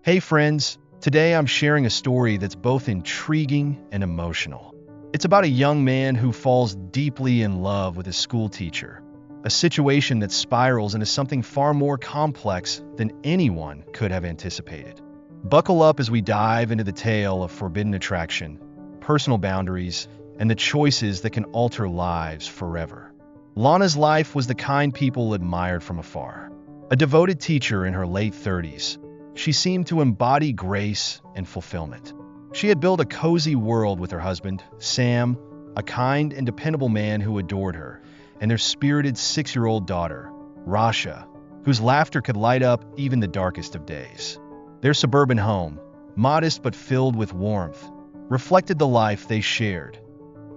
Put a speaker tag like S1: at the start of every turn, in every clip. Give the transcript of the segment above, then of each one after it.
S1: Hey friends, today I'm sharing a story that's both intriguing and emotional. It's about a young man who falls deeply in love with his school teacher, a situation that spirals into something far more complex than anyone could have anticipated. Buckle up as we dive into the tale of forbidden attraction, personal boundaries, and the choices that can alter lives forever. Lana's life was the kind people admired from afar. A devoted teacher in her late 30s, she seemed to embody grace and fulfillment. She had built a cozy world with her husband, Sam, a kind and dependable man who adored her, and their spirited 6-year-old daughter, Rasha, whose laughter could light up even the darkest of days. Their suburban home, modest but filled with warmth, reflected the life they shared.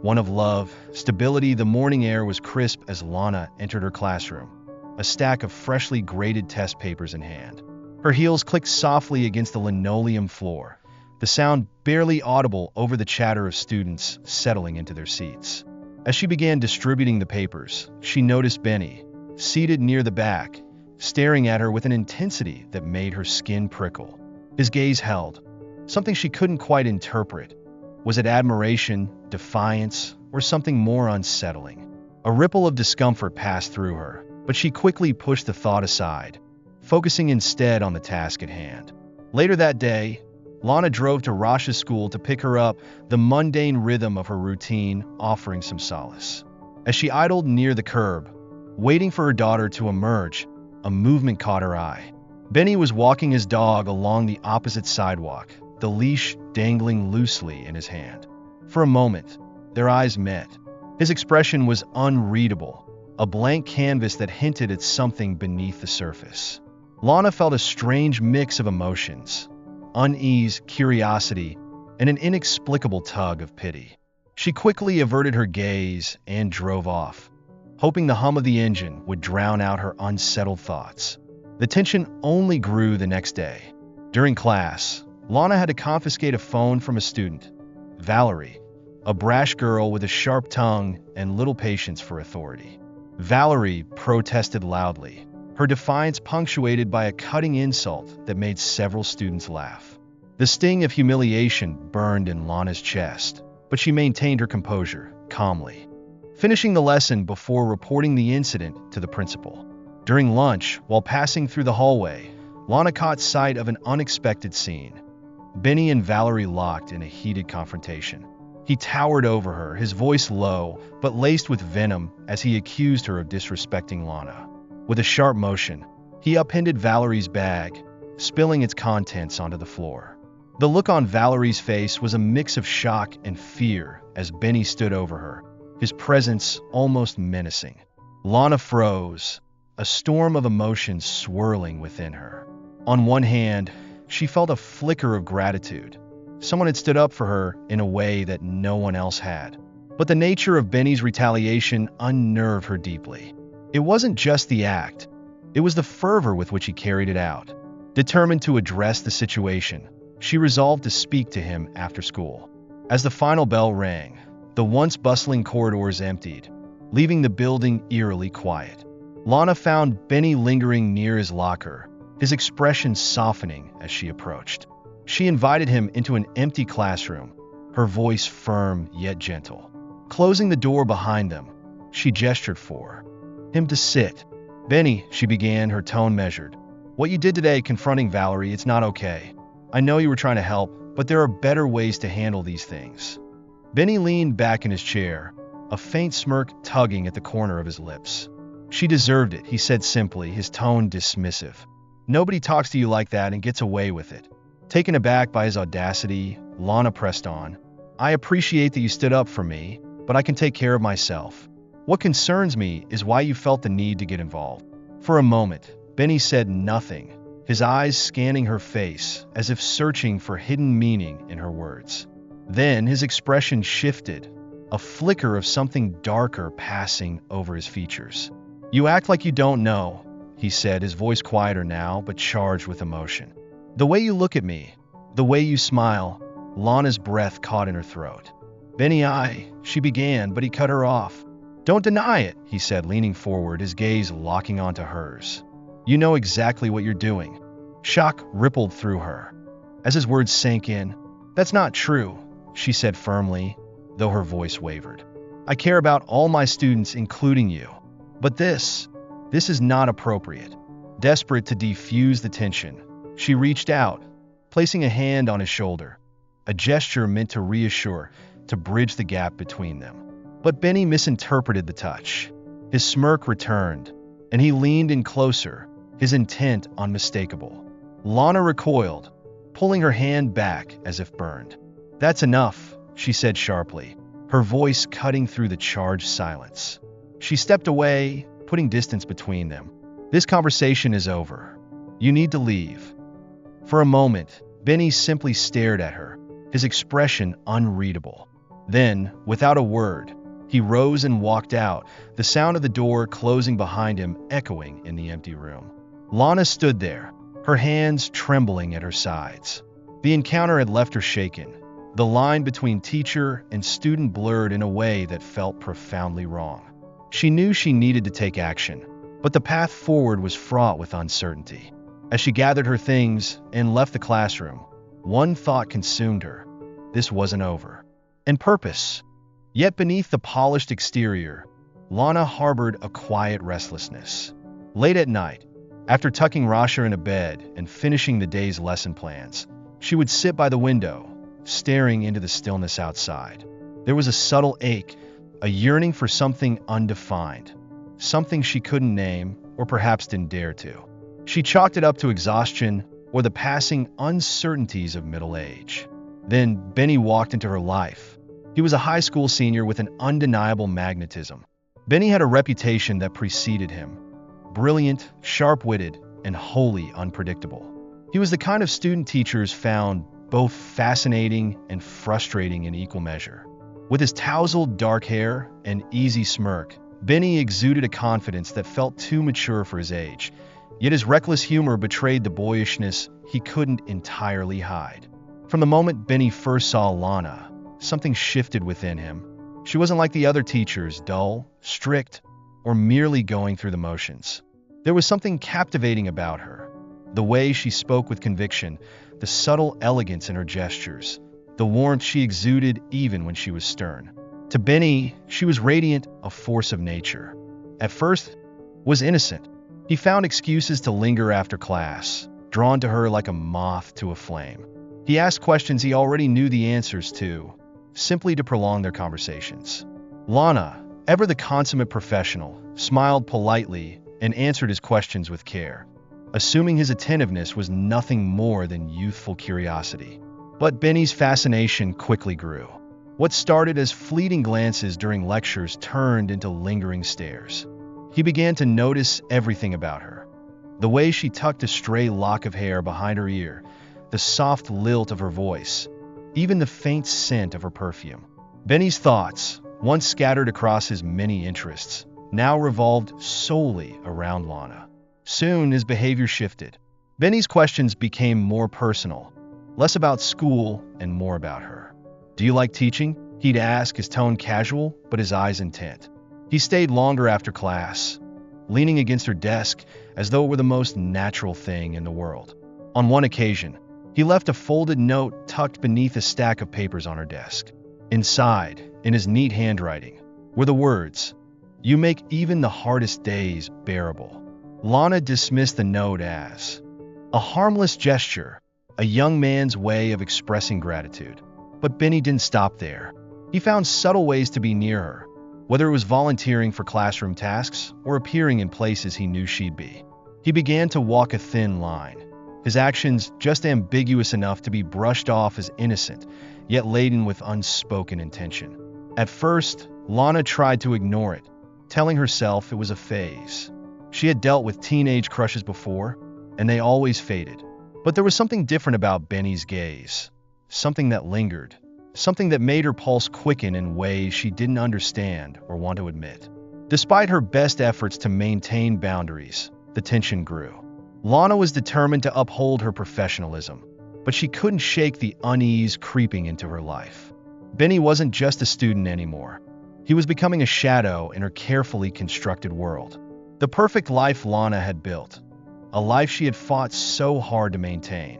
S1: One of love, stability. The morning air was crisp as Lana entered her classroom, a stack of freshly graded test papers in hand. Her heels clicked softly against the linoleum floor, the sound barely audible over the chatter of students settling into their seats. As she began distributing the papers, she noticed Benny, seated near the back, staring at her with an intensity that made her skin prickle. His gaze held, something she couldn't quite interpret. Was it admiration, defiance, or something more unsettling? A ripple of discomfort passed through her, but she quickly pushed the thought aside, focusing instead on the task at hand. Later that day, Lana drove to Rasha's school to pick her up, the mundane rhythm of her routine offering some solace. As she idled near the curb, waiting for her daughter to emerge, a movement caught her eye. Benny was walking his dog along the opposite sidewalk, the leash dangling loosely in his hand. For a moment, their eyes met. His expression was unreadable, a blank canvas that hinted at something beneath the surface. Lana felt a strange mix of emotions, unease, curiosity, and an inexplicable tug of pity. She quickly averted her gaze and drove off, hoping the hum of the engine would drown out her unsettled thoughts. The tension only grew the next day. During class, Lana had to confiscate a phone from a student, Valerie, a brash girl with a sharp tongue and little patience for authority. Valerie protested loudly, her defiance punctuated by a cutting insult that made several students laugh. The sting of humiliation burned in Lana's chest, but she maintained her composure, calmly, finishing the lesson before reporting the incident to the principal. During lunch, while passing through the hallway, Lana caught sight of an unexpected scene. Benny and Valerie locked in a heated confrontation. He towered over her, his voice low, but laced with venom as he accused her of disrespecting Lana. With a sharp motion, he upended Valerie's bag, spilling its contents onto the floor. The look on Valerie's face was a mix of shock and fear as Benny stood over her, his presence almost menacing. Lana froze, a storm of emotions swirling within her. On one hand, she felt a flicker of gratitude. Someone had stood up for her in a way that no one else had. But the nature of Benny's retaliation unnerved her deeply. It wasn't just the act, it was the fervor with which he carried it out. Determined to address the situation, she resolved to speak to him after school. As the final bell rang, the once bustling corridors emptied, leaving the building eerily quiet. Lana found Benny lingering near his locker, his expression softening as she approached. She invited him into an empty classroom, her voice firm yet gentle. Closing the door behind them, she gestured for him to sit. "Benny," she began, her tone measured. "What you did today confronting Valerie, it's not okay. I know you were trying to help, but there are better ways to handle these things." Benny leaned back in his chair, a faint smirk tugging at the corner of his lips. "She deserved it," he said simply, his tone dismissive. "Nobody talks to you like that and gets away with it." Taken aback by his audacity, Lana pressed on. "I appreciate that you stood up for me, but I can take care of myself. What concerns me is why you felt the need to get involved." For a moment, Benny said nothing, his eyes scanning her face as if searching for hidden meaning in her words. Then his expression shifted, a flicker of something darker passing over his features. "You act like you don't know," he said, his voice quieter now but charged with emotion. "The way you look at me, the way you smile." Lana's breath caught in her throat. "Benny, she began, but he cut her off. "Don't deny it," he said, leaning forward, his gaze locking onto hers. "You know exactly what you're doing." Shock rippled through her. As his words sank in, "That's not true," she said firmly, though her voice wavered. "I care about all my students, including you. But this is not appropriate." Desperate to defuse the tension, she reached out, placing a hand on his shoulder, a gesture meant to reassure, to bridge the gap between them. But Benny misinterpreted the touch. His smirk returned, and he leaned in closer, his intent unmistakable. Lana recoiled, pulling her hand back as if burned. "That's enough," she said sharply, her voice cutting through the charged silence. She stepped away, putting distance between them. "This conversation is over. You need to leave." For a moment, Benny simply stared at her, his expression unreadable. Then, without a word, he rose and walked out, the sound of the door closing behind him echoing in the empty room. Lana stood there, her hands trembling at her sides. The encounter had left her shaken, the line between teacher and student blurred in a way that felt profoundly wrong. She knew she needed to take action, but the path forward was fraught with uncertainty. As she gathered her things and left the classroom, one thought consumed her. This wasn't over. And purpose. Yet beneath the polished exterior, Lana harbored a quiet restlessness. Late at night, after tucking Rasha into bed and finishing the day's lesson plans, she would sit by the window, staring into the stillness outside. There was a subtle ache, a yearning for something undefined, something she couldn't name or perhaps didn't dare to. She chalked it up to exhaustion or the passing uncertainties of middle age. Then Benny walked into her life. He was a high school senior with an undeniable magnetism. Benny had a reputation that preceded him. Brilliant, sharp-witted, and wholly unpredictable. He was the kind of student teachers found both fascinating and frustrating in equal measure. With his tousled dark hair and easy smirk, Benny exuded a confidence that felt too mature for his age, yet his reckless humor betrayed the boyishness he couldn't entirely hide. From the moment Benny first saw Lana, something shifted within him. She wasn't like the other teachers, dull, strict, or merely going through the motions. There was something captivating about her. The way she spoke with conviction, the subtle elegance in her gestures, the warmth she exuded even when she was stern. To Benny, she was radiant, a force of nature. At first, was innocent. He found excuses to linger after class, drawn to her like a moth to a flame. He asked questions he already knew the answers to, simply to prolong their conversations. Lana, ever the consummate professional, smiled politely and answered his questions with care, assuming his attentiveness was nothing more than youthful curiosity. But Benny's fascination quickly grew. What started as fleeting glances during lectures turned into lingering stares. He began to notice everything about her. The way she tucked a stray lock of hair behind her ear, the soft lilt of her voice, even the faint scent of her perfume. Benny's thoughts, once scattered across his many interests, now revolved solely around Lana. Soon his behavior shifted. Benny's questions became more personal, less about school and more about her. "Do you like teaching?" he'd ask, his tone casual, but his eyes intent. He stayed longer after class, leaning against her desk as though it were the most natural thing in the world. On one occasion, he left a folded note tucked beneath a stack of papers on her desk. Inside, in his neat handwriting, were the words, "You make even the hardest days bearable." Lana dismissed the note as a harmless gesture, a young man's way of expressing gratitude. But Benny didn't stop there. He found subtle ways to be near her, whether it was volunteering for classroom tasks or appearing in places he knew she'd be. He began to walk a thin line, his actions just ambiguous enough to be brushed off as innocent, yet laden with unspoken intention. At first, Lana tried to ignore it, telling herself it was a phase. She had dealt with teenage crushes before, and they always faded. But there was something different about Benny's gaze, something that lingered, something that made her pulse quicken in ways she didn't understand or want to admit. Despite her best efforts to maintain boundaries, the tension grew. Lana was determined to uphold her professionalism, but she couldn't shake the unease creeping into her life. Benny wasn't just a student anymore. He was becoming a shadow in her carefully constructed world. The perfect life Lana had built, a life she had fought so hard to maintain,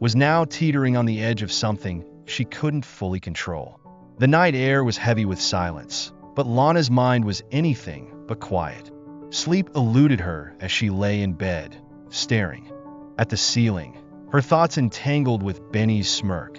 S1: was now teetering on the edge of something she couldn't fully control. The night air was heavy with silence, but Lana's mind was anything but quiet. Sleep eluded her as she lay in bed, staring at the ceiling, her thoughts entangled with Benny's smirk,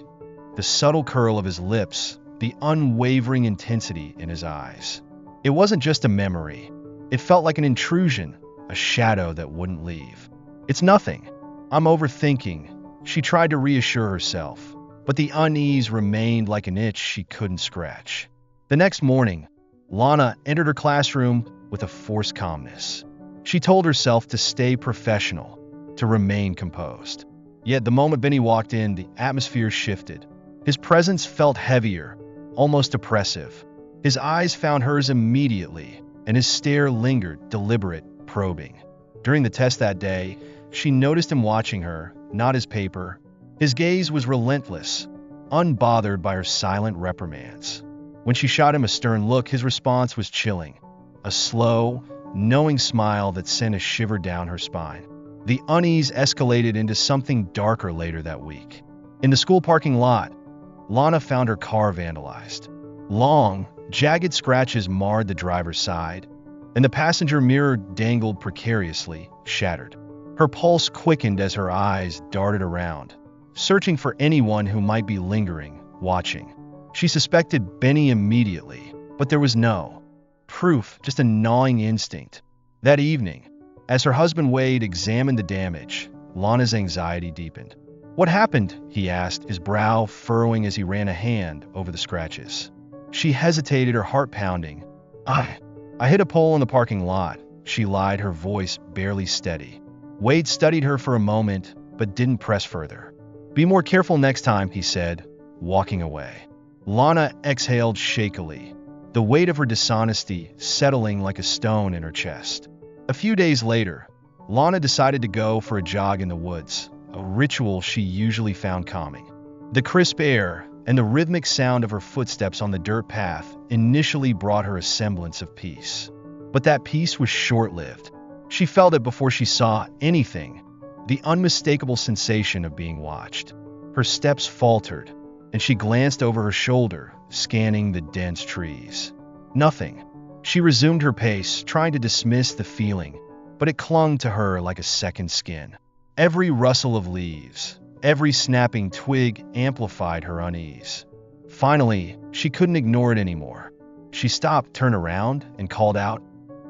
S1: the subtle curl of his lips, the unwavering intensity in his eyes. It wasn't just a memory. It felt like an intrusion, a shadow that wouldn't leave. "It's nothing. I'm overthinking," she tried to reassure herself, but the unease remained like an itch she couldn't scratch. The next morning, Lana entered her classroom with a forced calmness. She told herself to stay professional, to remain composed. Yet the moment Benny walked in, the atmosphere shifted. His presence felt heavier, almost oppressive. His eyes found hers immediately, and his stare lingered, deliberate, probing. During the test that day, she noticed him watching her, not his paper. His gaze was relentless, unbothered by her silent reprimands. When she shot him a stern look, his response was chilling, a slow, knowing smile that sent a shiver down her spine. The unease escalated into something darker later that week. In the school parking lot, Lana found her car vandalized. Long, jagged scratches marred the driver's side, and the passenger mirror dangled precariously, shattered. Her pulse quickened as her eyes darted around, searching for anyone who might be lingering, watching. She suspected Benny immediately, but there was no proof, just a gnawing instinct. That evening, as her husband Wade examined the damage, Lana's anxiety deepened. "What happened?" he asked, his brow furrowing as he ran a hand over the scratches. She hesitated, her heart pounding. I hit a pole in the parking lot," she lied, her voice barely steady. Wade studied her for a moment, but didn't press further. "Be more careful next time," he said, walking away. Lana exhaled shakily, the weight of her dishonesty settling like a stone in her chest. A few days later, Lana decided to go for a jog in the woods, a ritual she usually found calming. The crisp air and the rhythmic sound of her footsteps on the dirt path initially brought her a semblance of peace. But that peace was short-lived. She felt it before she saw anything, the unmistakable sensation of being watched. Her steps faltered, and she glanced over her shoulder, scanning the dense trees. Nothing. She resumed her pace, trying to dismiss the feeling, but it clung to her like a second skin. Every rustle of leaves, every snapping twig amplified her unease. Finally, she couldn't ignore it anymore. She stopped, turned around, and called out,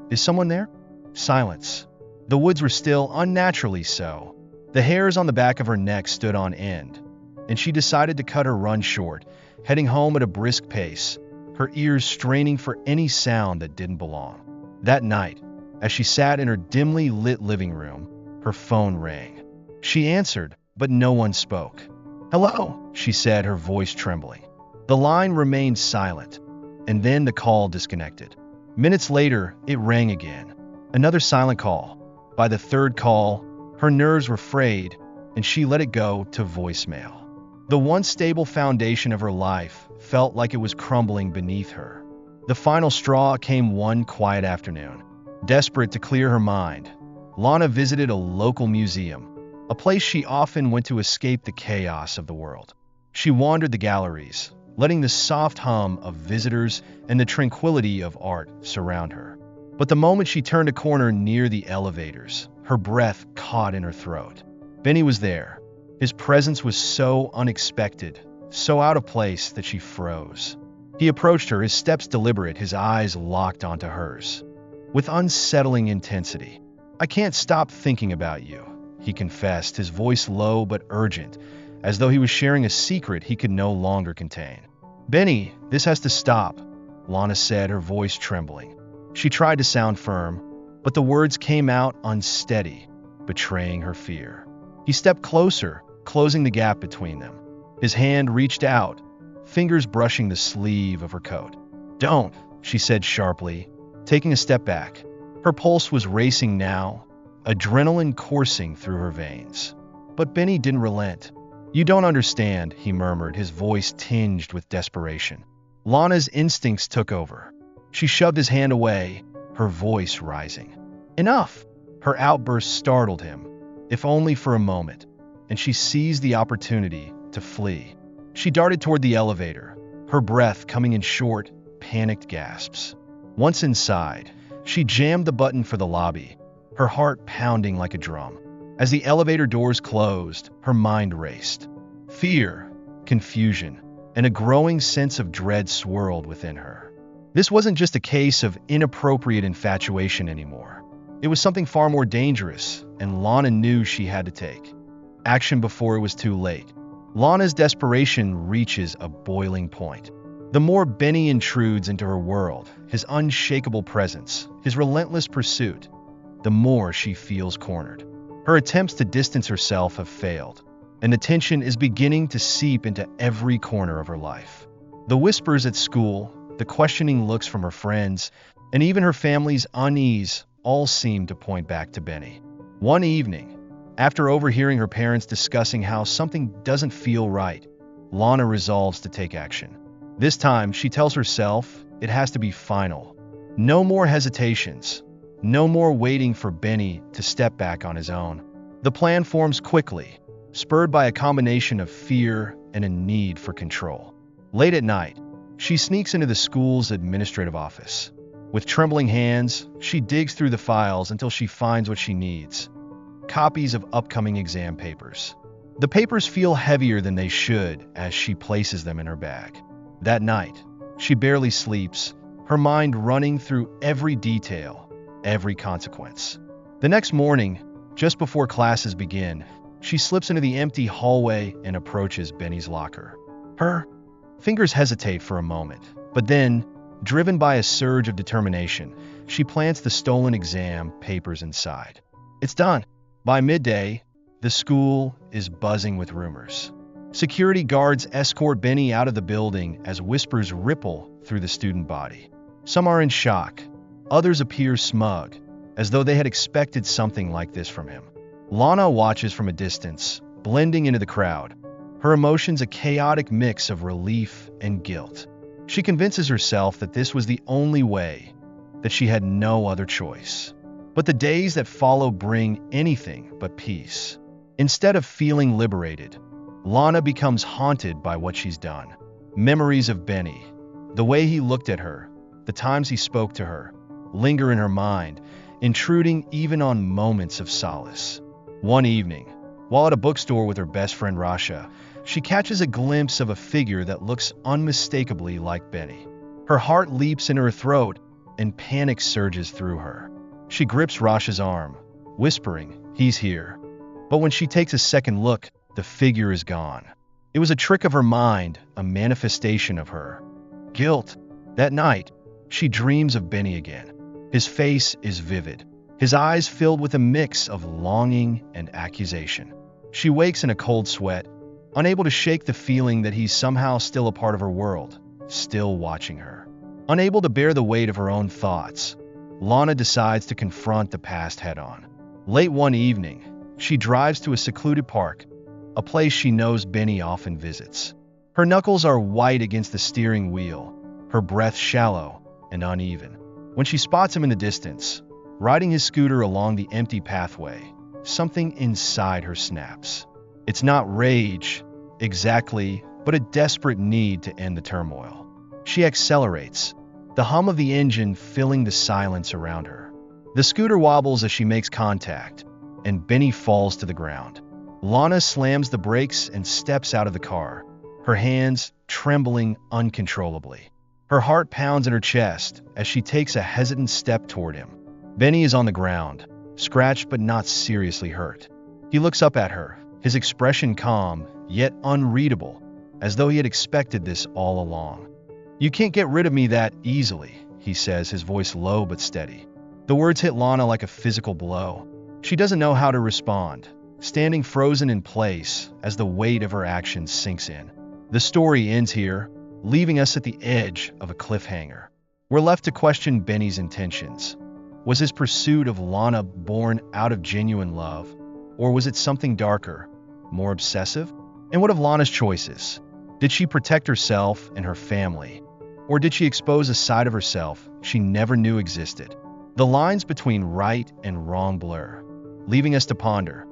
S1: "Is someone there?" Silence. The woods were still, unnaturally so. The hairs on the back of her neck stood on end, and she decided to cut her run short, heading home at a brisk pace, her ears straining for any sound that didn't belong. That night, as she sat in her dimly lit living room, her phone rang. She answered, but no one spoke. "Hello," she said, her voice trembling. The line remained silent, and then the call disconnected. Minutes later, it rang again. Another silent call. By the third call, her nerves were frayed, and she let it go to voicemail. The once stable foundation of her life felt like it was crumbling beneath her. The final straw came one quiet afternoon. Desperate to clear her mind, Lana visited a local museum, a place she often went to escape the chaos of the world. She wandered the galleries, letting the soft hum of visitors and the tranquility of art surround her. But the moment she turned a corner near the elevators, her breath caught in her throat. Benny was there. His presence was so unexpected, so out of place that she froze. He approached her, his steps deliberate, his eyes locked onto hers. With unsettling intensity, "I can't stop thinking about you," he confessed, his voice low but urgent, as though he was sharing a secret he could no longer contain. "Benny, this has to stop," Lana said, her voice trembling. She tried to sound firm, but the words came out unsteady, betraying her fear. He stepped closer, closing the gap between them. His hand reached out, fingers brushing the sleeve of her coat. "Don't," she said sharply, taking a step back. Her pulse was racing now, adrenaline coursing through her veins. But Benny didn't relent. "You don't understand," he murmured, his voice tinged with desperation. Lana's instincts took over. She shoved his hand away, her voice rising. "Enough!" Her outburst startled him, if only for a moment. and she seized the opportunity to flee. She darted toward the elevator, her breath coming in short, panicked gasps. Once inside, she jammed the button for the lobby, her heart pounding like a drum. As the elevator doors closed, her mind raced. Fear, confusion, and a growing sense of dread swirled within her. This wasn't just a case of inappropriate infatuation anymore. It was something far more dangerous, and Lana knew she had to take action before it was too late. Lana's desperation reaches a boiling point. The more Benny intrudes into her world, his unshakable presence, his relentless pursuit, the more she feels cornered. Her attempts to distance herself have failed, and the tension is beginning to seep into every corner of her life. The whispers at school, the questioning looks from her friends, and even her family's unease all seem to point back to Benny. One evening, after overhearing her parents discussing how something doesn't feel right, Lana resolves to take action. This time, she tells herself it has to be final. No more hesitations. No more waiting for Benny to step back on his own. The plan forms quickly, spurred by a combination of fear and a need for control. Late at night, she sneaks into the school's administrative office. With trembling hands, she digs through the files until she finds what she needs: copies of upcoming exam papers. The papers feel heavier than they should as she places them in her bag. That night, she barely sleeps, her mind running through every detail, every consequence. The next morning, just before classes begin, she slips into the empty hallway and approaches Benny's locker. Her fingers hesitate for a moment, but then, driven by a surge of determination, she plants the stolen exam papers inside. It's done. By midday, the school is buzzing with rumors. Security guards escort Benny out of the building as whispers ripple through the student body. Some are in shock. Others appear smug, as though they had expected something like this from him. Lana watches from a distance, blending into the crowd, her emotions a chaotic mix of relief and guilt. She convinces herself that this was the only way, that she had no other choice. But the days that follow bring anything but peace. Instead of feeling liberated, Lana becomes haunted by what she's done. Memories of Benny, the way he looked at her, the times he spoke to her, linger in her mind, intruding even on moments of solace. One evening, while at a bookstore with her best friend Rasha, she catches a glimpse of a figure that looks unmistakably like Benny. Her heart leaps in her throat, and panic surges through her. She grips Rasha's arm, whispering, "He's here." But when she takes a second look, the figure is gone. It was a trick of her mind, a manifestation of her guilt. That night, she dreams of Benny again. His face is vivid, his eyes filled with a mix of longing and accusation. She wakes in a cold sweat, unable to shake the feeling that he's somehow still a part of her world, still watching her. Unable to bear the weight of her own thoughts, Lana decides to confront the past head-on. Late one evening, she drives to a secluded park, a place she knows Benny often visits. Her knuckles are white against the steering wheel, her breath shallow and uneven. When she spots him in the distance, riding his scooter along the empty pathway, something inside her snaps. It's not rage, exactly, but a desperate need to end the turmoil. She accelerates, the hum of the engine filling the silence around her. The scooter wobbles as she makes contact, and Benny falls to the ground. Lana slams the brakes and steps out of the car, her hands trembling uncontrollably. Her heart pounds in her chest as she takes a hesitant step toward him. Benny is on the ground, scratched but not seriously hurt. He looks up at her, his expression calm, yet unreadable, as though he had expected this all along. "You can't get rid of me that easily," he says, his voice low but steady. The words hit Lana like a physical blow. She doesn't know how to respond, standing frozen in place as the weight of her actions sinks in. The story ends here, leaving us at the edge of a cliffhanger. We're left to question Benny's intentions. Was his pursuit of Lana born out of genuine love, or was it something darker, more obsessive? And what of Lana's choices? Did she protect herself and her family, or did she expose a side of herself she never knew existed? The lines between right and wrong blur, leaving us to ponder.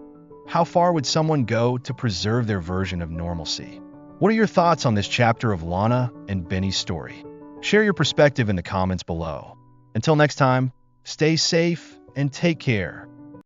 S1: How far would someone go to preserve their version of normalcy? What are your thoughts on this chapter of Lana and Benny's story? Share your perspective in the comments below. Until next time, stay safe and take care.